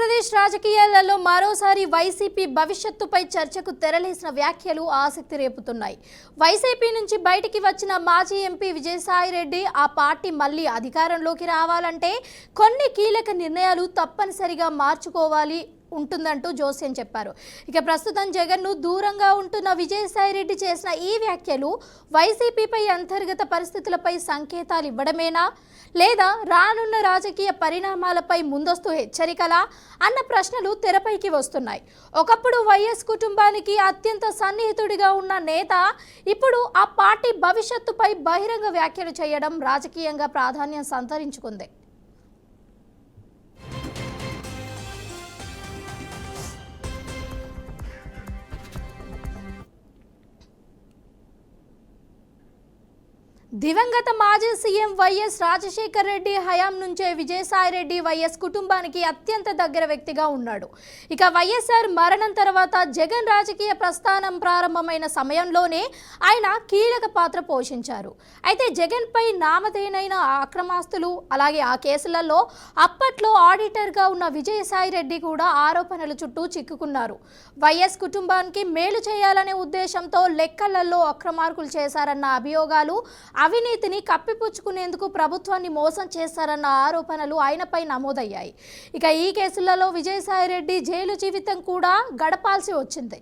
ఆంధ్రప్రదేశ్ రాజకీయాలలో మరోసారి వైసీపీ భవిష్యత్తుపై చర్చకు తెరలేసిన వ్యాఖ్యలు ఆసక్తి రేపుతున్నాయి. వైసీపీ నుంచి బయటికి వచ్చిన మాజీ ఎంపీ విజయసాయిరెడ్డి ఆ పార్టీ మళ్లీ అధికారంలోకి రావాలంటే కొన్ని కీలక నిర్ణయాలు తప్పనిసరిగా మార్చుకోవాలి ఉంటుందంటూ జోస్యం చెప్పారు. ఇక ప్రస్తుతం జగన్ను దూరంగా ఉంటున్న విజయసాయిరెడ్డి చేసిన ఈ వ్యాఖ్యలు వైసీపీపై అంతర్గత పరిస్థితులపై సంకేతాలు ఇవ్వడమేనా, లేదా రానున్న రాజకీయ పరిణామాలపై ముందస్తు హెచ్చరికలా అన్న ప్రశ్నలు తెరపైకి వస్తున్నాయి. ఒకప్పుడు వైఎస్ కుటుంబానికి అత్యంత సన్నిహితుడిగా ఉన్న నేత ఇప్పుడు ఆ పార్టీ భవిష్యత్తుపై బహిరంగ వ్యాఖ్యలు చేయడం రాజకీయంగా ప్రాధాన్యం సంతరించుకుంది. దివంగత మాజీ సీఎం వైఎస్ రాజశేఖర్ రెడ్డి హయాం నుంచే విజయసాయిరెడ్డి వైఎస్ కుటుంబానికి అత్యంత దగ్గర వ్యక్తిగా ఉన్నాడు. ఇక వైఎస్ఆర్ మరణం తర్వాత జగన్ రాజకీయ ప్రస్థానం ప్రారంభమైన సమయంలోనే ఆయన కీలక పాత్ర పోషించారు. అయితే జగన్పై నామధేయనైన అక్రమాస్తులు, అలాగే ఆ కేసులలో అప్పట్లో ఆడిటర్గా ఉన్న విజయసాయిరెడ్డి కూడా ఆరోపణల చుట్టూ చిక్కుకున్నారు. వైఎస్ కుటుంబానికి మేలు చేయాలనే ఉద్దేశంతో లెక్కలలో అక్రమార్కులు చేశారన్న అభియోగాలు, అవినీతిని కప్పిపుచ్చుకునేందుకు ప్రభుత్వాన్ని మోసం చేశారన్న ఆరోపణలు ఆయనపై నమోదయ్యాయి. ఇక ఈ కేసులలో విజయసాయిరెడ్డి జైలు జీవితం కూడా గడపాల్సి వచ్చింది.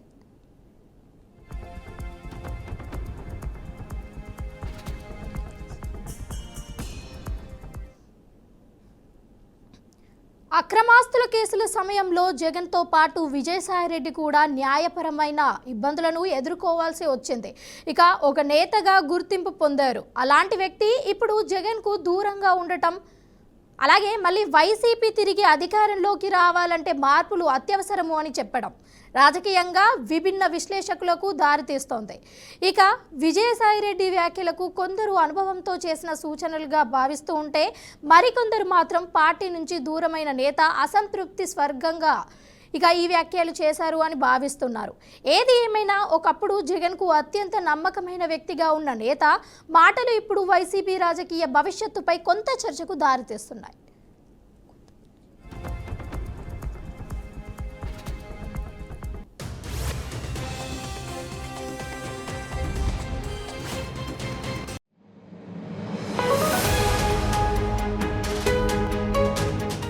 అక్రమాస్తుల కేసుల సమయంలో జగన్తో పాటు విజయసాయిరెడ్డి కూడా న్యాయపరమైన ఇబ్బందులను ఎదుర్కోవాల్సి వచ్చింది. ఇక ఒక నేతగా గుర్తింపు పొందారు. అలాంటి వ్యక్తి ఇప్పుడు జగన్కు దూరంగా ఉండటం, అలాగే మళ్ళీ వైసీపీ తిరిగి అధికారంలోకి రావాలంటే మార్పులు అత్యవసరము అని చెప్పడం రాజకీయంగా విభిన్న విశ్లేషకులకు దారితీస్తోంది. ఇక విజయసాయిరెడ్డి వ్యాఖ్యలకు కొందరు అనుభవంతో చేసిన సూచనలుగా భావిస్తూ ఉంటే, మరికొందరు మాత్రం పార్టీ నుంచి దూరమైన నేత అసంతృప్తి స్వర్గంగా ఇక ఈ వ్యాఖ్యలు చేశారు అని భావిస్తున్నారు. ఏది ఏమైనా ఒకప్పుడు జగన్కు అత్యంత నమ్మకమైన వ్యక్తిగా ఉన్న నేత మాటలు ఇప్పుడు వైసీపీ రాజకీయ భవిష్యత్తుపై కొంత చర్చకు దారితీస్తున్నాయి.